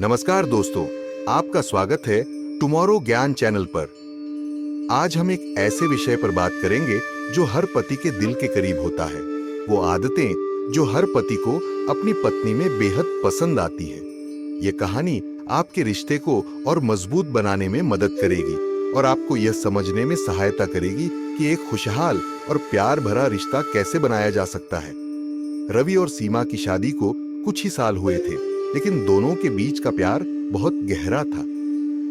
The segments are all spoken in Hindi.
नमस्कार दोस्तों, आपका स्वागत है टुमारो ज्ञान चैनल पर। आज हम एक ऐसे विषय पर बात करेंगे जो हर पति के दिल के करीब होता है। वो आदतें जो हर पति को अपनी पत्नी में बेहद पसंद आती है। ये कहानी आपके रिश्ते को और मजबूत बनाने में मदद करेगी और आपको यह समझने में सहायता करेगी कि एक खुशहाल और प्यार भरा रिश्ता कैसे बनाया जा सकता है। रवि और सीमा की शादी को कुछ ही साल हुए थे, लेकिन दोनों के बीच का प्यार बहुत गहरा था।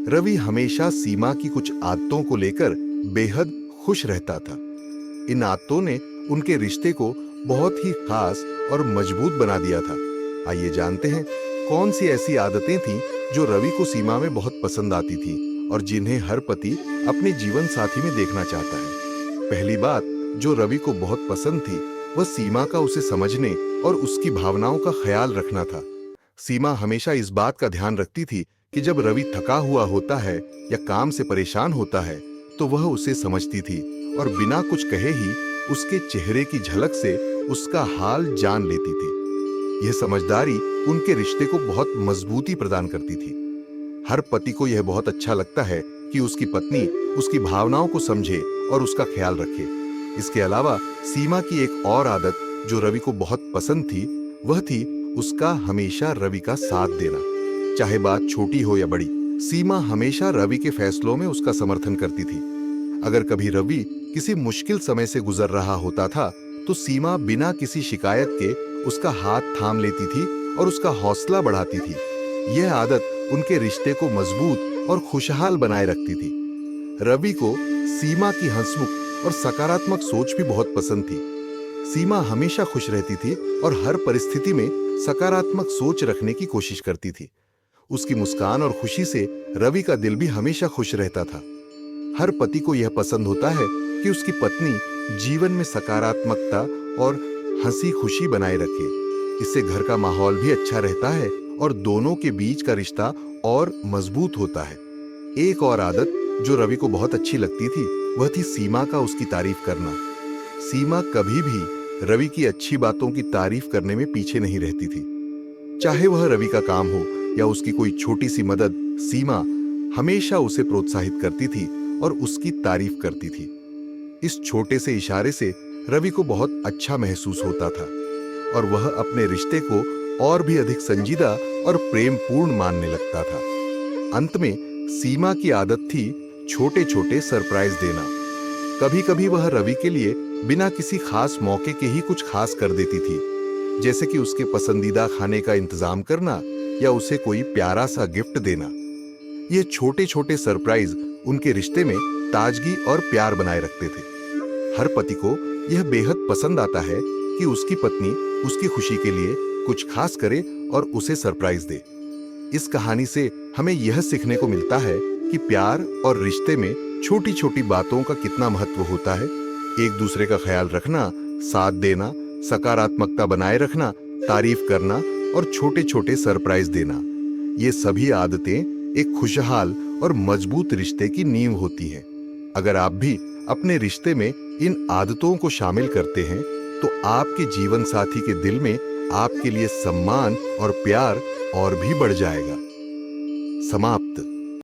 रवि हमेशा सीमा की कुछ आदतों को लेकर बेहद खुश रहता था। इन आदतों ने उनके रिश्ते को बहुत ही खास और मजबूत बना दिया था। आइए जानते हैं कौन सी ऐसी आदतें थीं जो रवि को सीमा में बहुत पसंद आती थी और जिन्हें हर पति अपने जीवन साथी में देखना चाहता है। पहली बात जो रवि को बहुत पसंद थी वह सीमा का उसे समझने और उसकी भावनाओं का ख्याल रखना था। सीमा हमेशा इस बात का ध्यान रखती थी कि जब रवि थका हुआ होता है या काम से परेशान होता है तो वह उसे समझती थी और बिना कुछ कहे ही उसके चेहरे की झलक से उसका हाल जान लेती थी। यह समझदारी उनके रिश्ते को बहुत मजबूती प्रदान करती थी। हर पति को यह बहुत अच्छा लगता है कि उसकी पत्नी उसकी भावनाओं को समझे और उसका ख्याल रखे। इसके अलावा सीमा की एक और आदत जो रवि को बहुत पसंद थी वह थी उसका हमेशा रवि का साथ देना। चाहे बात छोटी हो या बड़ी, सीमा हमेशा रवि के फैसलों में उसका समर्थन करती थी। अगर कभी रवि किसी मुश्किल समय से गुजर रहा होता था तो सीमा बिना किसी शिकायत के उसका हाथ थाम लेती थी और उसका हौसला बढ़ाती थी। यह आदत उनके रिश्ते को मजबूत और खुशहाल बनाए रखती थी। रवि को सीमा की हंसमुख और सकारात्मक सोच भी बहुत पसंद थी। सीमा हमेशा खुश रहती थी और हर परिस्थिति में सकारात्मक सोच रखने की कोशिश करती थी। उसकी मुस्कान और खुशी से रवि का दिल भी हमेशा खुश रहता था। हर पति को यह पसंद होता है कि उसकी पत्नी जीवन में सकारात्मकता और हंसी खुशी बनाए रखे। इससे घर का माहौल भी अच्छा रहता है और दोनों के बीच का रिश्ता और मजबूत होता है। एक और आदत जो रवि को बहुत अच्छी लगती थी वह थी सीमा का उसकी तारीफ करना। सीमा कभी भी रवि की अच्छी बातों की तारीफ करने में पीछे नहीं रहती थी। चाहे वह रवि का काम हो या उसकी कोई छोटी सी मदद, सीमा हमेशा उसे प्रोत्साहित करती थी और उसकी तारीफ करती थी। इस छोटे से इशारे से रवि को बहुत अच्छा महसूस होता था और वह अपने रिश्ते को और भी अधिक संजीदा और प्रेमपूर्ण मानने लगता था। अंत में सीमा की आदत थी छोटे छोटे सरप्राइज देना। कभी कभी वह रवि के लिए बिना किसी खास मौके के ही कुछ खास कर देती थी, जैसे कि उसके पसंदीदा खाने का इंतजाम करना या उसे कोई प्यारा सा गिफ्ट देना। ये छोटे छोटे सरप्राइज उनके रिश्ते में ताजगी और प्यार बनाए रखते थे। हर पति को यह बेहद पसंद आता है कि उसकी पत्नी उसकी खुशी के लिए कुछ खास करे और उसे सरप्राइज दे। इस कहानी से हमें यह सीखने को मिलता है कि प्यार और रिश्ते में छोटी छोटी बातों का कितना महत्व होता है। एक दूसरे का ख्याल रखना, साथ देना, सकारात्मकता बनाए रखना, तारीफ करना और छोटे छोटे सरप्राइज देना, ये सभी आदतें एक खुशहाल और मजबूत रिश्ते की नींव होती हैं। अगर आप भी अपने रिश्ते में इन आदतों को शामिल करते हैं तो आपके जीवन साथी के दिल में आपके लिए सम्मान और प्यार और भी बढ़ जाएगा। समाप्त।